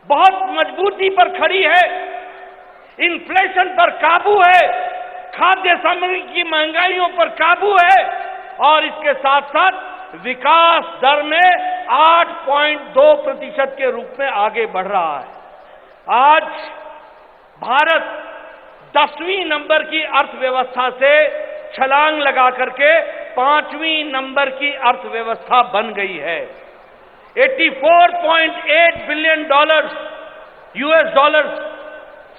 बहुत मजबूती पर खड़ी है, इन्फ्लेशन पर काबू है, खाद्य सामग्री की महंगाइयों पर काबू है और इसके साथ साथ विकास दर में 8.2% के रूप में आगे बढ़ रहा है। आज भारत 10वीं नंबर की अर्थव्यवस्था से छलांग लगा करके 5वीं नंबर की अर्थव्यवस्था बन गई है। $84.8 billion US dollars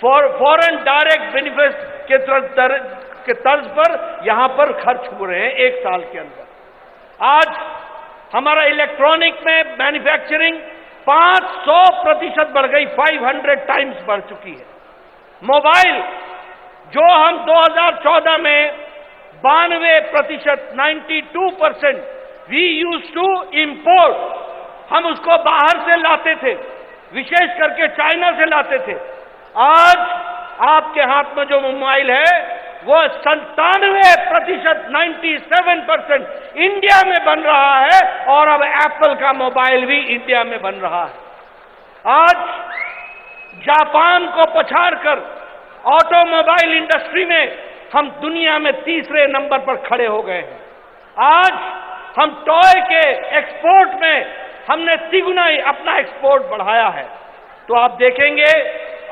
foreign direct benefit के तर्ज पर यहां पर खर्च हो रहे हैं एक साल के अंदर। आज हमारा इलेक्ट्रॉनिक में मैन्युफैक्चरिंग 500% बढ़ गई, 500 टाइम्स बढ़ चुकी है। मोबाइल जो हम 2014 में 92%, 92% वी यूज टू इम्पोर्ट, हम उसको बाहर से लाते थे, विशेष करके चाइना से लाते थे। आज आपके हाथ में जो मोबाइल है वो 97%, 97% इंडिया में बन रहा है और अब एप्पल का मोबाइल भी इंडिया में बन रहा है। आज जापान को पछाड़कर ऑटोमोबाइल इंडस्ट्री में हम दुनिया में तीसरे नंबर पर खड़े हो गए हैं। आज हम टॉय के एक्सपोर्ट में हमने तिगुना ही अपना एक्सपोर्ट बढ़ाया है। तो आप देखेंगे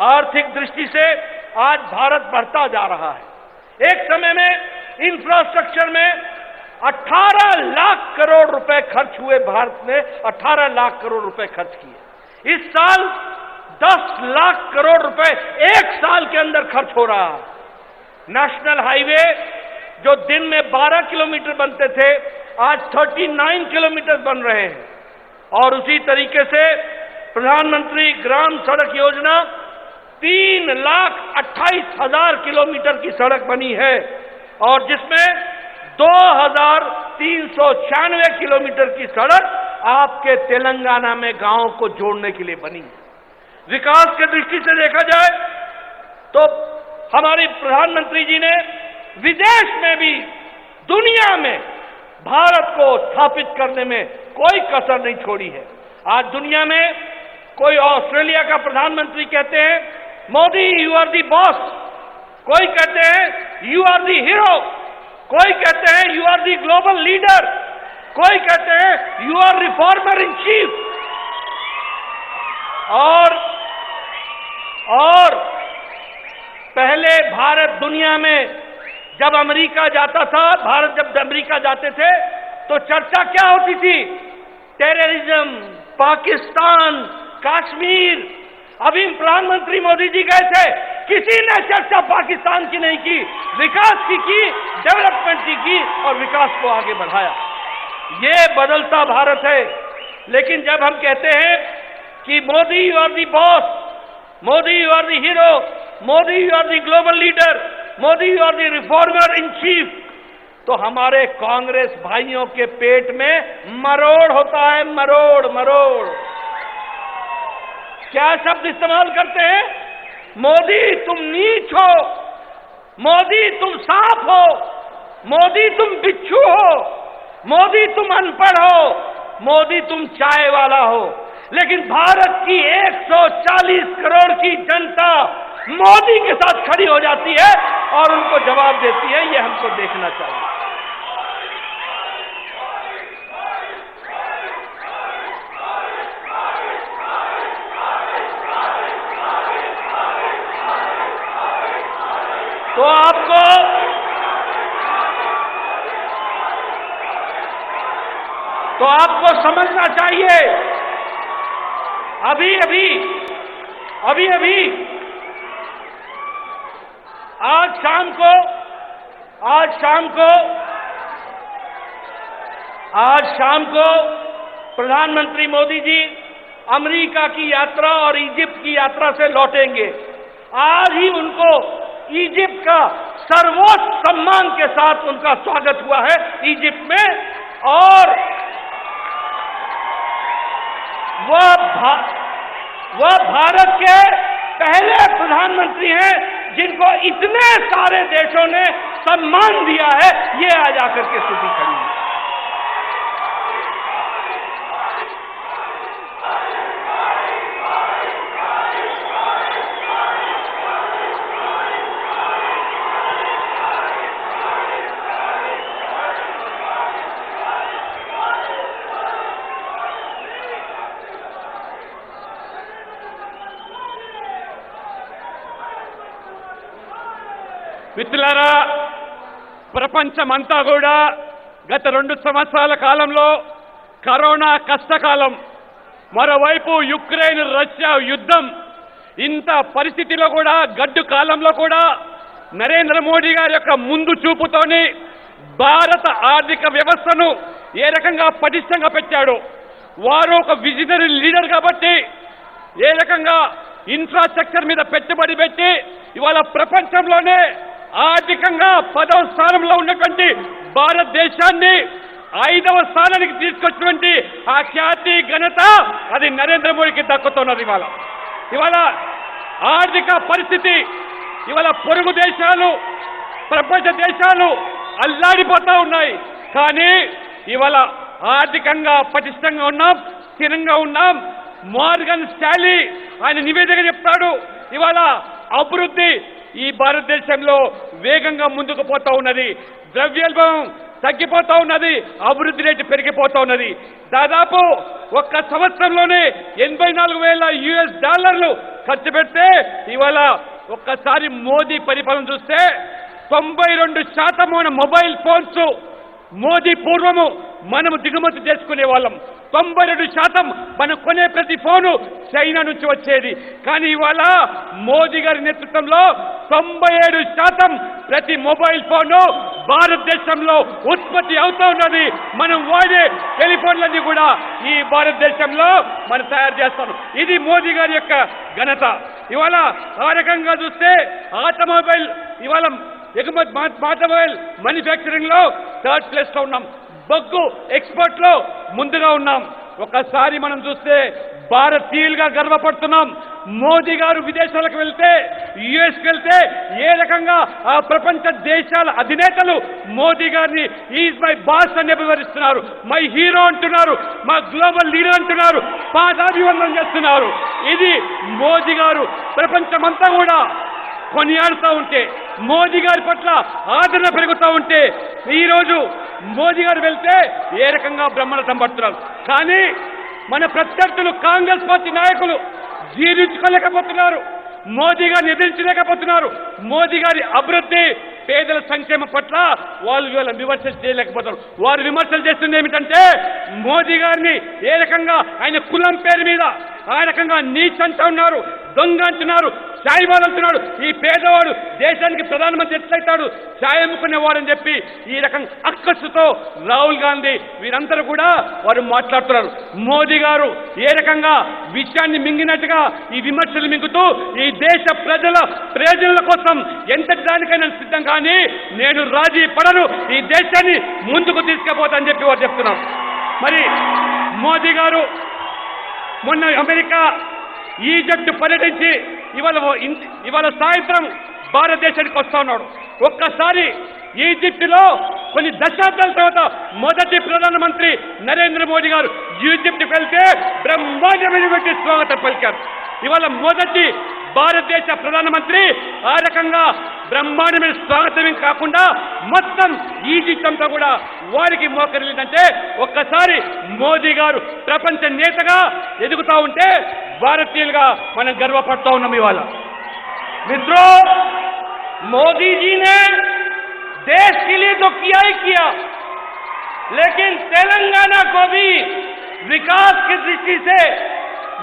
आर्थिक दृष्टि से आज भारत बढ़ता जा रहा है। एक समय में इंफ्रास्ट्रक्चर में 18 लाख करोड़ रुपए खर्च हुए, भारत ने 18 लाख करोड़ रुपए खर्च किए। इस साल 10 लाख करोड़ रुपए एक साल के अंदर खर्च हो रहा है। नेशनल हाईवे जो दिन में 12 किलोमीटर बनते थे आज 39 किलोमीटर बन रहे हैं और उसी तरीके से प्रधानमंत्री ग्राम सड़क योजना 3,28,000 किलोमीटर की सड़क बनी है और जिसमें 2,396 किलोमीटर की सड़क आपके तेलंगाना में गांवों को जोड़ने के लिए बनी है। विकास की दृष्टि से देखा जाए तो हमारे प्रधानमंत्री जी ने विदेश में भी, दुनिया में भारत को स्थापित करने में कोई कसर नहीं छोड़ी है। आज दुनिया में कोई ऑस्ट्रेलिया का प्रधानमंत्री कहते हैं Modi you are the boss, कोई कहते हैं यू आर दी हीरो, कोई कहते हैं you are the global leader, कोई कहते हैं you are reformer in chief. और पहले भारत दुनिया में जब अमेरिका जाता था, भारत जब अमेरिका जाते थे तो चर्चा क्या होती थी? टेररिज्म, पाकिस्तान, कश्मीर। अभी प्रधानमंत्री मोदी जी गए थे, किसी ने चर्चा पाकिस्तान की नहीं की, विकास की, डेवलपमेंट की और विकास को आगे बढ़ाया। ये बदलता भारत है। लेकिन जब हम कहते हैं कि Modi you are the boss, Modi you are the hero, Modi you are the global leader, Modi you are the reformer in chief, तो हमारे कांग्रेस भाइयों के पेट में मरोड़ होता है, मरोड़ मरोड़। क्या शब्द इस्तेमाल करते हैं? मोदी तुम नीच हो, मोदी तुम सांप हो, मोदी तुम बिच्छू हो, मोदी तुम अनपढ़ हो, मोदी तुम चाय वाला हो। लेकिन भारत की 140 करोड़ की जनता मोदी के साथ खड़ी हो जाती है और उनको जवाब देती है। ये हमको देखना चाहिए। तो आपको समझना चाहिए, अभी अभी आज शाम को प्रधानमंत्री मोदी जी अमेरिका की यात्रा और इजिप्ट की यात्रा से लौटेंगे। आज ही उनको इजिप्ट का सर्वोच्च सम्मान के साथ उनका स्वागत हुआ है इजिप्ट में और वह भारत के पहले प्रधानमंत्री हैं जिनको इतने सारे देशों ने सम्मान दिया है। ये आज आकर के स्थिति खड़ी है। మిత్రులారా, ప్రపంచమంతా కూడా గత 2 సంవత్సరాల కాలంలో కరోనా కష్టకాలం, మరోవైపు యుక్రెయిన్ రష్యా యుద్ధం, ఇంత పరిస్థితిలో కూడా గడ్డు కాలంలో కూడా నరేంద్ర మోడీ గారి యొక్క ముందు చూపుతోని భారత ఆర్థిక వ్యవస్థను ఏ రకంగా పటిష్టంగా పెట్టాడు. వారు ఒక విజనరీ లీడర్ కాబట్టి ఏ రకంగా ఇన్ఫ్రాస్ట్రక్చర్ మీద పెట్టుబడి పెట్టి ఇవాళ ప్రపంచంలోనే ఆర్థికంగా 10వ స్థానంలో ఉన్నటువంటి భారతదేశాన్ని 5వ స్థానానికి తీసుకొచ్చినటువంటి ఆ ఖ్యాతి ఘనత అది నరేంద్ర మోడీకి దక్కుతున్నది. ఇవాళ ఆర్థిక పరిస్థితి, ఇవాళ పొరుగు దేశాలు, ప్రపంచ దేశాలు అల్లాడిపోతా ఉన్నాయి. కానీ ఇవాళ ఆర్థికంగా పటిష్టంగా ఉన్నాం, స్థిరంగా ఉన్నాం. మార్గన్ స్టాన్లీ ఆయన నివేదిక చెప్తాడు, ఇవాళ అభివృద్ధి ఈ భారతదేశంలో వేగంగా ముందుకు పోతా ఉన్నది, ద్రవ్యోల్బణం తగ్గిపోతా ఉన్నది, అభివృద్ధి రేటు పెరిగిపోతా ఉన్నది. దాదాపు ఒక్క సంవత్సరంలోనే $84,000 ఖర్చు పెడితే ఇవాళ ఒక్కసారి మోదీ పరిపాలన చూస్తే 92% మన మొబైల్ ఫోన్స్ మోదీ పూర్వము మనము దిగుమతి చేసుకునే వాళ్ళం. 92% మనం కొనే ప్రతి ఫోను చైనా నుంచి వచ్చేది. కానీ ఇవాళ మోదీ గారి నేతృత్వంలో 97% ప్రతి మొబైల్ ఫోను భారతదేశంలో ఉత్పత్తి అవుతా ఉన్నది. మనం వాడే టెలిఫోన్లన్నీ కూడా ఈ భారతదేశంలో మనం తయారు చేస్తాం. ఇది మోదీ గారి యొక్క ఘనత. ఇవాళ ఆ రకంగా చూస్తే ఆటోమొబైల్ ఇవాళ ఎగుమతి ఆటోమొబైల్ మ్యానుఫ్యాక్చరింగ్ లో 3rd ప్లేస్ లో ఉన్నాం. బొగ్గు ఎక్స్పోర్ట్ లో ముందుగా ఉన్నాం. ఒకసారి మనం చూస్తే భారతీయులుగా గర్వపడుతున్నాం. మోదీ గారు విదేశాలకు వెళ్తే, యుఎస్కి వెళ్తే ఏ రకంగా ఆ ప్రపంచ దేశాల అధినేతలు మోదీ గారిని ఈజ్ మై బాస్ అని వివరిస్తున్నారు, మై హీరో అంటున్నారు, మా గ్లోబల్ లీడర్ అంటున్నారు, పాదాభివందనం చేస్తున్నారు. ఇది మోదీ గారు ప్రపంచమంతా కూడా కొనియాడుతూ ఉంటే, మోదీ గారి పట్ల ఆదరణ పెరుగుతూ ఉంటే, ఈరోజు మోదీ గారు వెళ్తే ఏ రకంగా బ్రహ్మరథం పడుతున్నారు. కానీ మన ప్రత్యర్థులు కాంగ్రెస్ పార్టీ నాయకులు జీర్ణించుకోలేకపోతున్నారు, మోదీ గారిని ఎదిరించలేకపోతున్నారు. మోదీ గారి అభివృద్ధి, పేదల సంక్షేమం పట్ల వాళ్ళు విమర్శలు చేయలేకపోతారు. వారు విమర్శలు చేస్తుంది ఏమిటంటే మోదీ గారిని ఏ రకంగా ఆయన కులం పేరు మీద ఆ రకంగా నీచ్ అంటూ ఉన్నారు, దొంగ అంటున్నారు, సాయిబాల్ అంటున్నాడు. ఈ పేదవాడు దేశానికి ప్రధానమంత్రి ఎట్లయితాడు, సాయం అమ్ముకునేవాడని చెప్పి ఈ రకం అక్కస్సుతో రాహుల్ గాంధీ వీరందరూ కూడా వారు మాట్లాడుతున్నారు. మోదీ గారు ఏ రకంగా విషయాన్ని మింగినట్టుగా ఈ విమర్శలు మింగుతూ ఈ దేశ ప్రజల ప్రయోజనాల కోసం ఎంతటి దానికైనా సిద్ధం, కానీ నేను రాజీ పడను, ఈ దేశాన్ని ముందుకు తీసుకుపోతానని చెప్పి వారు చెప్తున్నారు. మరి మోదీ గారు మొన్న అమెరికా, ఈజిప్ట్ పర్యటించి ఇవాళ సాయంత్రం భారతదేశానికి వస్తా ఉన్నాడు. ఒక్కసారి ఈజిప్టులో కొన్ని దశాబ్దాల తర్వాత మొదటి ప్రధానమంత్రి నరేంద్ర మోదీ గారు ఈజిప్ట్కి వెళ్తే బ్రహ్మాండమైనటువంటి స్వాగతం పలికారు. ఇవాళ మొదటి భారతదేశ ప్రధానమంత్రి ఆ రకంగా బ్రహ్మాండమైన స్వాగతం కాకుండా మొత్తం ఈజిప్ట్ అంతా కూడా వారికి మోకరిల్లిందంటే ఒక్కసారి మోదీ గారు ప్రపంచ నేతగా ఎదుగుతా ఉంటే భారతీయులుగా మనం గర్వపడుతూ ఉన్నాం. ఇవాళ मित्रों, मोदी जी ने देश के लिए तो किया ही किया, लेकिन तेलंगाना को भी विकास की दृष्टि से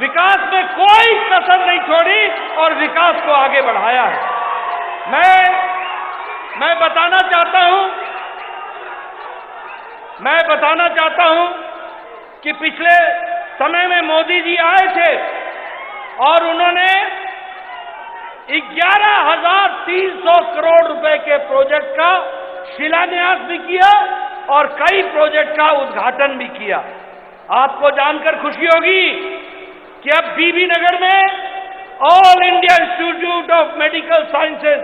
विकास में कोई कसर नहीं छोड़ी और विकास को आगे बढ़ाया है. मैं बताना चाहता हूं कि पिछले समय में मोदी जी आए थे और उन्होंने 11,300 करोड़ रुपए के प्रोजेक्ट का शिलान्यास भी किया और कई प्रोजेक्ट का उद्घाटन भी किया. आपको जानकर खुशी होगी कि अब बीबी नगर में all India institute of medical sciences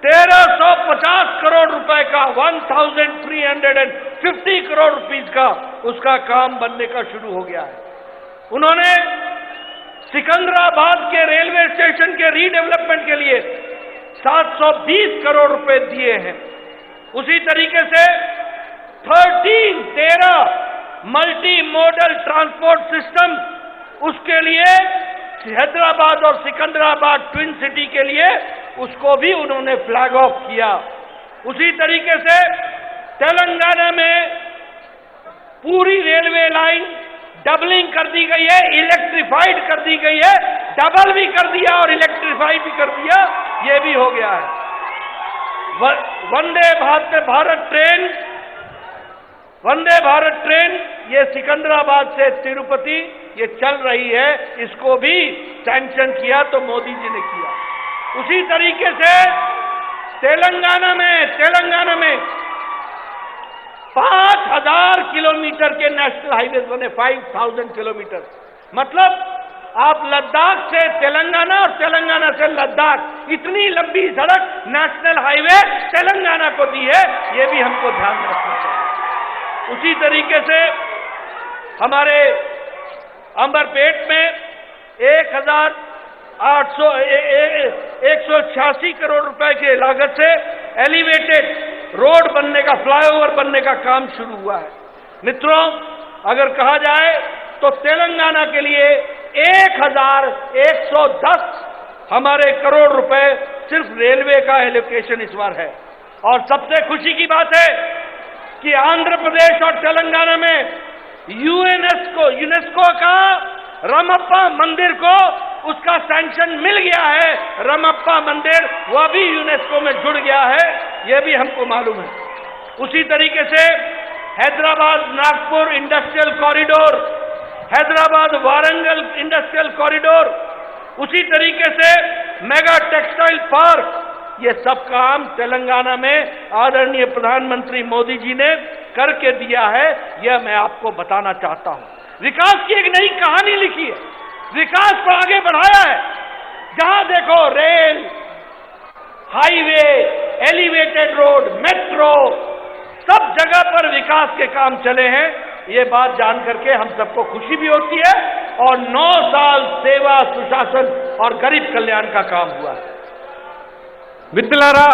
1350 crore रुपए का 1,350 करोड़ रुपीस का उसका काम बनने का शुरू हो गया है. उन्होंने सिकंदराबाद के रेलवे स्टेशन के रीडेवलपमेंट के लिए 720 करोड़ रुपए दिए हैं. उसी तरीके से 13 मल्टी मॉडल ट्रांसपोर्ट सिस्टम, उसके लिए हैदराबाद और सिकंदराबाद ट्विन सिटी के लिए उसको भी उन्होंने फ्लैग ऑफ किया। उसी तरीके से तेलंगाना में पूरी रेलवे लाइन डबलिंग कर दी गई है, इलेक्ट्रिफाइड कर दी गई है, डबल भी कर दिया और इलेक्ट्रिफाइड भी कर दिया, ये भी हो गया है। वंदे भारत ट्रेन ये सिकंदराबाद से तिरुपति ये चल रही है, इसको भी सैंक्शन किया तो मोदी जी ने किया। उसी तरीके से तेलंगाना में 5000 किलोमीटर के नेशनल हाईवे बने, 5000 किलोमीटर। मतलब आप लद्दाख से तेलंगाना और तेलंगाना से लद्दाख, इतनी लंबी सड़क नेशनल हाईवे तेलंगाना को दी है, ये भी हमको ध्यान में रखना चाहिए। उसी तरीके से हमारे अंबरपेट में 1,186 करोड़ रुपए के लागत से एलिवेटेड रोड बनने का, फ्लाईओवर बनने का काम शुरू हुआ है। मित्रों, अगर कहा जाए तो तेलंगाना के लिए 1110 हमारे करोड़ रुपए सिर्फ रेलवे का एलोकेशन इस बार है। और सबसे खुशी की बात है कि आंध्र प्रदेश और तेलंगाना में यूनेस्को का रामप्पा मंदिर को उसका सैंक्शन मिल गया है। रामप्पा मंदिर वह भी यूनेस्को में जुड़ गया है, यह भी हमको मालूम है। उसी तरीके से Hyderabad Nagpur industrial corridor, Hyderabad Warangal industrial corridor, उसी तरीके से मेगा टेक्सटाइल पार्क, ये सब काम तेलंगाना में आदरणीय प्रधानमंत्री मोदी जी ने करके दिया है। यह मैं आपको बताना चाहता हूं। विकास की एक नई कहानी लिखी है, विकास को आगे बढ़ाया है। जहां देखो rail, highway, elevated road, metro, सब जगह पर विकास के काम चले हैं। ये बात जान करके हम सबको खुशी भी होती है। और 9 साल सेवा, सुशासन और गरीब कल्याण का काम हुआ है। మిత్రులారా,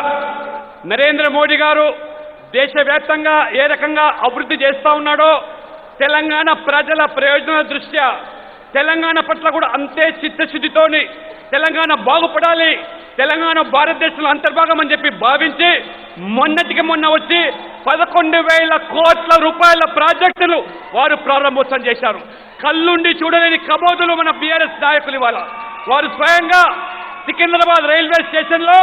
నరేంద్ర మోడీ గారు దేశవ్యాప్తంగా ఏ రకంగా అభివృద్ధి చేస్తా ఉన్నాడో, తెలంగాణ ప్రజల ప్రయోజనాల దృష్ట్యా తెలంగాణ పట్ల కూడా అంతే చిత్తశుద్ధితోని తెలంగాణ బాగుపడాలి, తెలంగాణ భారతదేశంలో అంతర్భాగం అని చెప్పి భావించి మొన్నటికి మొన్న వచ్చి 11,000 కోట్ల రూపాయల ప్రాజెక్టులు వారు ప్రారంభోత్సవం చేశారు. కళ్ళుండి చూడలేని కబోదులు మన బీఆర్ఎస్ నాయకులు ఇవాళ వారు స్వయంగా సికింద్రాబాద్ రైల్వే స్టేషన్లో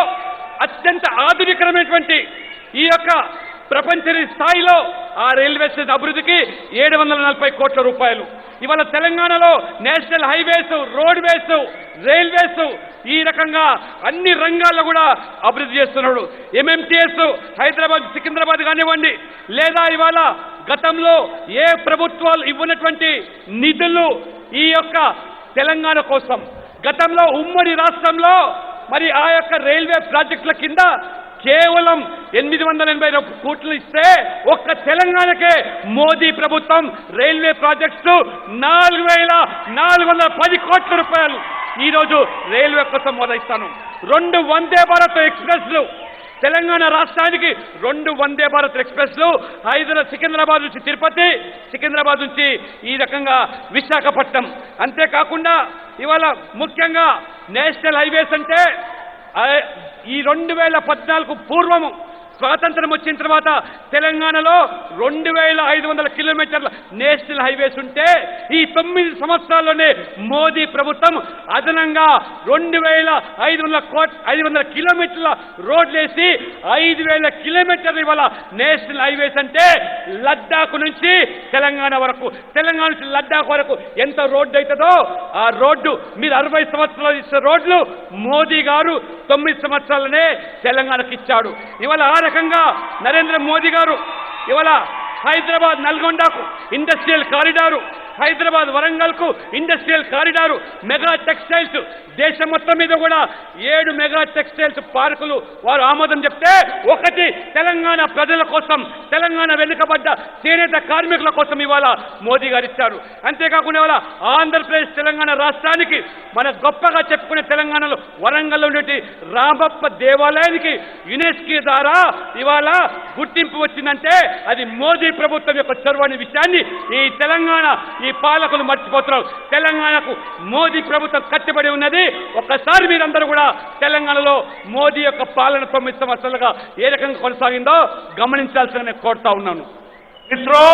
అత్యంత ఆధునికమైనటువంటి ఈ యొక్క ప్రపంచ స్థాయిలో ఆ రైల్వే స్టేషన్ అభివృద్ధికి 740 కోట్ల రూపాయలు. ఇవాళ తెలంగాణలో నేషనల్ హైవేస్, రోడ్వేస్, రైల్వేస్ ఈ రకంగా అన్ని రంగాల్లో కూడా అభివృద్ధి చేస్తున్నాడు. ఎంఎంటీఎస్ హైదరాబాద్ సికింద్రాబాద్ కానివ్వండి, లేదా ఇవాళ గతంలో ఏ ప్రభుత్వాలు ఇవ్వనటువంటి నిధులు ఈ యొక్క తెలంగాణ కోసం గతంలో ఉమ్మడి రాష్ట్రంలో మరి ఆ యొక్క రైల్వే ప్రాజెక్టుల కింద కేవలం 880 కోట్లు ఇస్తే ఒక్క తెలంగాణకే మోదీ ప్రభుత్వం రైల్వే ప్రాజెక్ట్స్ 4,410 కోట్ల రూపాయలు ఈ రోజు రైల్వే కోసం మొదలైస్తాను. 2 వందే భారత్ ఎక్స్ప్రెస్లు తెలంగాణ రాష్ట్రానికి, 2 వందే భారత్ ఎక్స్ప్రెస్లు సికింద్రాబాద్ నుంచి తిరుపతి, సికింద్రాబాద్ నుంచి ఈ రకంగా విశాఖపట్నం. అంతేకాకుండా ఇవాళ ముఖ్యంగా నేషనల్ హైవేస్ అంటే ఈ 2014 పూర్వము స్వాతంత్రం వచ్చిన తర్వాత తెలంగాణలో 2,500 కిలోమీటర్ల నేషనల్ హైవేస్ ఉంటే ఈ 9 సంవత్సరాల్లోనే మోదీ ప్రభుత్వం అదనంగా 2,500 కిలోమీటర్ల రోడ్లు వేసి 5,000 కిలోమీటర్లు ఇవాళ నేషనల్ హైవేస్ అంటే లద్దాఖ్ నుంచి తెలంగాణ వరకు, తెలంగాణ నుంచి లద్దాఖ్ వరకు ఎంత రోడ్డు అవుతుందో ఆ రోడ్డు మీరు 60 సంవత్సరాలు ఇచ్చే రోడ్లు మోదీ గారు 9 సంవత్సరాలనే తెలంగాణకి ఇచ్చాడు. ఇవాళ ఆ రకంగా నరేంద్ర మోదీ గారు ఇవాళ హైదరాబాద్ నల్గొండకు ఇండస్ట్రియల్ కారిడారు, హైదరాబాద్ వరంగల్కు ఇండస్ట్రియల్ కారిడారు, మెగా టెక్స్టైల్స్ దేశం మొత్తం మీద కూడా 7 మెగా టెక్స్టైల్స్ పార్కులు వారు ఆమోదం చెప్తే, ఒకటి తెలంగాణ ప్రజల కోసం, తెలంగాణ వెనుకబడ్డ చేనేత కార్మికుల కోసం ఇవాళ మోదీ గారు ఇచ్చారు. అంతేకాకుండా ఇవాళ ఆంధ్రప్రదేశ్ తెలంగాణ రాష్ట్రానికి మన గొప్పగా చెప్పుకునే తెలంగాణలో వరంగల్లో ఉండే రామప్ప దేవాలయానికి యునెస్కో ద్వారా ఇవాళ గుర్తింపు వచ్చిందంటే అది మోదీ మోదీ ప్రభుత్వం యొక్క చొరవ అనే విషయాన్ని ఈ తెలంగాణ ఈ పాలకులు మర్చిపోతున్నారు. తెలంగాణకు మోదీ ప్రభుత్వం కట్టుబడి ఉన్నది. ఒక్కసారి మీరందరూ కూడా తెలంగాణలో మోదీ యొక్క పాలన 9 సంవత్సరాలుగా ఏ రకంగా కొనసాగిందో గమనించాల్సిన నేను కోరుతా ఉన్నాను. मित्रों,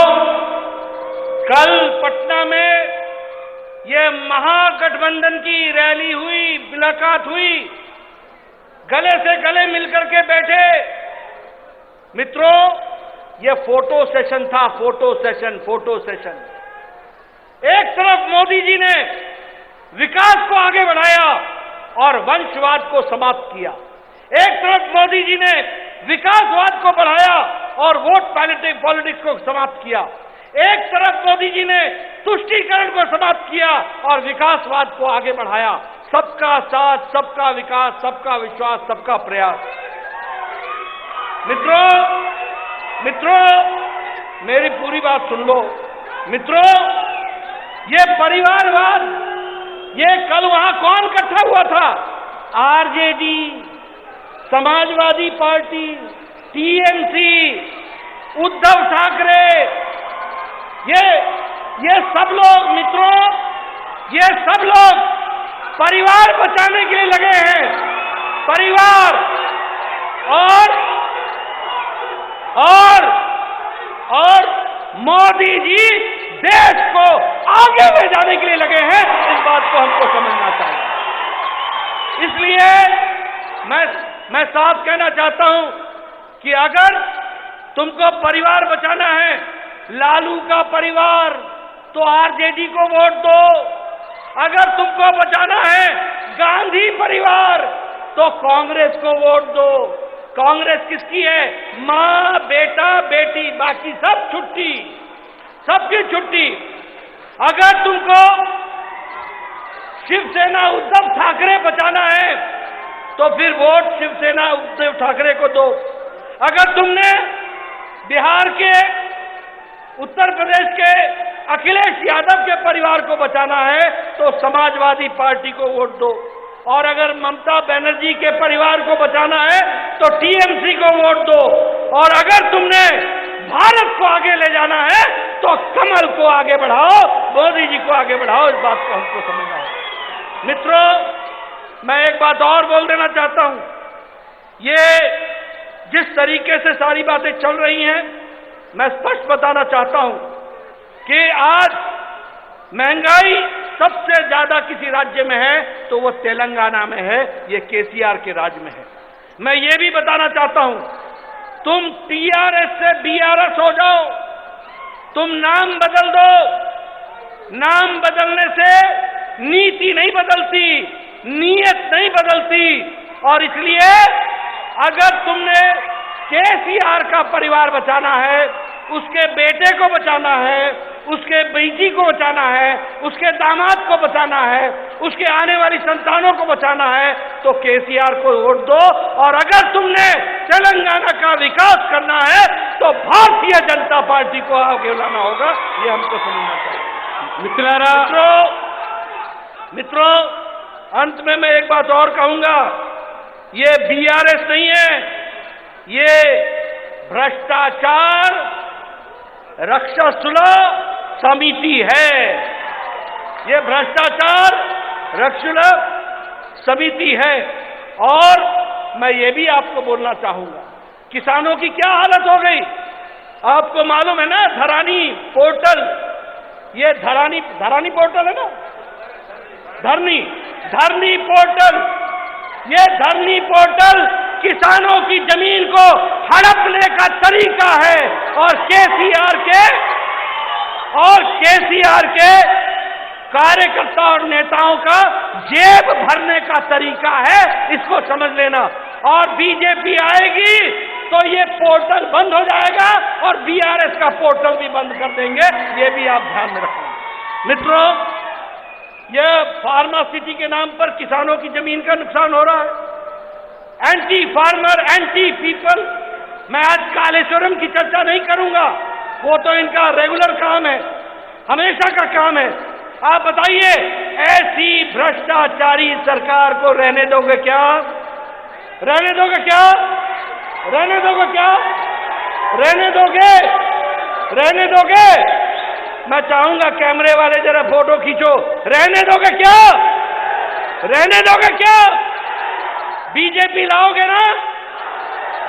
कल पटना में ये महागठबंधन की रैली हुई, मुलाकात हुई, गले से गले मिलकर के बैठे। मित्रों, ये फोटो सेशन था, फोटो सेशन। एक तरफ मोदी जी ने विकास को आगे बढ़ाया और वंशवाद को समाप्त किया, एक तरफ मोदी जी ने विकासवाद को बढ़ाया और वोट पॉलिटिक्स को समाप्त किया, एक तरफ मोदी जी ने तुष्टीकरण को समाप्त किया और विकासवाद को आगे बढ़ाया। सबका साथ, सबका विकास, सबका विश्वास, सबका प्रयास। मित्रों, मेरी पूरी बात सुन लो। मित्रों, ये परिवारवाद, ये कल वहां कौन इकट्ठा हुआ था? RJD, Samajwadi party, TMC, Uddhav Thackeray, ये सब लोग, मित्रों, ये सब लोग परिवार बचाने के लिए लगे हैं। परिवार और मोदी जी देश को आगे ले जाने के लिए लगे हैं। इस बात को हमको समझना चाहिए। इसलिए मैं साफ कहना चाहता हूं कि अगर तुमको परिवार बचाना है, लालू का परिवार, तो आरजेडी को वोट दो। अगर तुमको बचाना है गांधी परिवार, तो कांग्रेस को वोट दो। कांग्रेस किसकी है? मां, बेटा, बेटी, बाकी सब छुट्टी, सबकी छुट्टी। अगर तुमको शिवसेना उद्धव ठाकरे बचाना है, तो फिर वोट शिवसेना उद्धव ठाकरे को दो। अगर तुमने बिहार के, उत्तर प्रदेश के अखिलेश यादव के परिवार को बचाना है, तो समाजवादी पार्टी को वोट दो। और अगर ममता बनर्जी के परिवार को बचाना है, तो टीएमसी को वोट दो। और अगर तुमने भारत को आगे ले जाना है, तो कमल को आगे बढ़ाओ, मोदी जी को आगे बढ़ाओ। इस बात को हमको समझना है। मित्रों, मैं एक बात और बोल देना चाहता हूं। ये जिस तरीके से सारी बातें चल रही हैं, मैं स्पष्ट बताना चाहता हूं कि आज महंगाई सबसे ज्यादा किसी राज्य में है तो वो तेलंगाना में है, ये केसीआर के राज्य में है। मैं ये भी बताना चाहता हूं, तुम टीआरएस से बीआरएस हो जाओ, तुम नाम बदल दो। नाम बदलने से नीति नहीं बदलती, नीयत नहीं बदलती। और इसलिए अगर तुमने केसीआर का परिवार बचाना है, उसके बेटे को बचाना है, उसके बेटी को बचाना है, उसके दामाद को बचाना है, उसके आने वाली संतानों को बचाना है, तो केसीआर को वोट दो। और अगर तुमने तेलंगाना का विकास करना है, तो भारतीय जनता पार्टी को आगे लाना होगा। ये हमको समझना चाहिए। मित्रों, अंत में मैं एक बात और कहूंगा, ये बीआरएस नहीं है, ये भ्रष्टाचार रक्षासुलभ समिति है। ये भ्रष्टाचार रक्षासुलभ समिति है। और मैं ये भी आपको बोलना चाहूंगा, किसानों की क्या हालत हो गई आपको मालूम है ना? धरानी पोर्टल, ये धरानी पोर्टल है ना, धरनी पोर्टल, ये धरनी पोर्टल किसानों की जमीन को हड़पने का तरीका है और केसीआर के कार्यकर्ता और नेताओं का जेब भरने का तरीका है। इसको समझ लेना। और बीजेपी आएगी तो ये पोर्टल बंद हो जाएगा और बीआरएस का पोर्टल भी बंद कर देंगे। ये भी आप ध्यान में रखना। मित्रों, यह फार्मा सिटी के नाम पर किसानों की जमीन का नुकसान हो रहा है। Anti farmer, anti people. मैं आज कालेश्वरम की चर्चा नहीं करूंगा, वो तो इनका रेगुलर काम है, हमेशा का काम है। आप बताइए, ऐसी भ्रष्टाचारी सरकार को रहने दोगे क्या? रहने दोगे क्या? रहने दोगे क्या? रहने दोगे? रहने दोगे? मैं चाहूंगा कैमरे वाले जरा फोटो खींचो। रहने दोगे क्या? रहने दोगे क्या? बीजेपी लाओगे ना?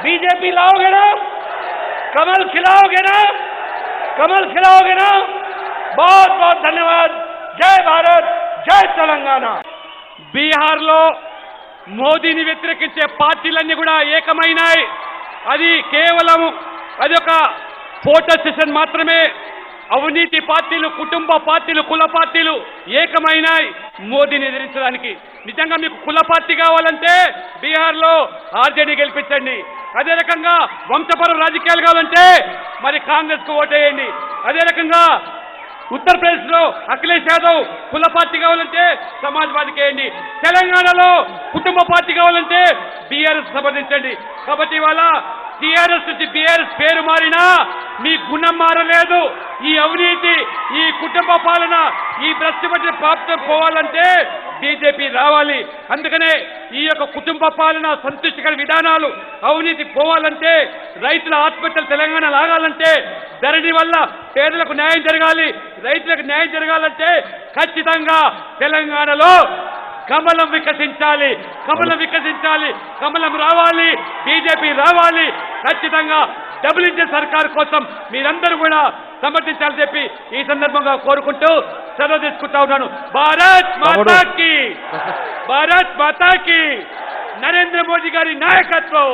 बीजेपी लाओगे ना? कमल खिलाओगे ना? कमल खिलाओगे ना? बहुत बहुत धन्यवाद। जय भारत, जय తెలంగాణ। బీహార్లో మోదీని వ్యతిరేకించే పార్టీలన్నీ కూడా ఏకమైనాయి. అది కేవలం అది ఒక ఫోటో సెషన్ మాత్రమే. అవినీతి పార్టీలు, కుటుంబ పార్టీలు, కుల పార్టీలు ఏకమైనాయి మోదీని ఎదిరించడానికి. నిజంగా మీకు కుల పార్టీ కావాలంటే బీహార్లో ఆర్జేడీ గెలిపించండి. అదే రకంగా వంశపర రాజకీయాలు కావాలంటే మరి కాంగ్రెస్ కు ఓటేయండి. అదే రకంగా ఉత్తరప్రదేశ్ లో అఖిలేష్ యాదవ్ కుల పార్టీ కావాలంటే సమాజ్వాదీకి వేయండి. తెలంగాణలో కుటుంబ పార్టీ కావాలంటే బీఆర్ఎస్ సమర్థించండి. కాబట్టి ఇవాళ టీఆర్ఎస్ నుంచి బీఆర్ఎస్ పేరు మారినా మీ గుణం మారలేదు. ఈ అవినీతి, ఈ కుటుంబ పాలన, ఈ భ్రష్టుపట్టిన ప్రాప్తం పోవాలంటే బీజేపీ రావాలి. అందుకనే ఈ యొక్క కుటుంబ పాలన, సంతుష్టికర విధానాలు, అవినీతి పోవాలంటే, రైతుల ఆత్మహత్యలు తెలంగాణ లాగాలంటే, ధరణి వల్ల పేదలకు న్యాయం జరగాలి, రైతులకు న్యాయం జరగాలంటే ఖచ్చితంగా తెలంగాణలో కమలం వికసించాలి, కమలం వికసించాలి, కమలం రావాలి, బీజేపీ రావాలి. ఖచ్చితంగా డబుల్ ఇంజిన్ సర్కార్ కోసం మీరందరూ కూడా సమర్థించాలని చెప్పి ఈ సందర్భంగా కోరుకుంటూ సెలవు తీసుకుంటా ఉన్నాను. భారత్ మాతాకి, భారత్ మాతాకి, నరేంద్ర మోదీ గారి నాయకత్వం.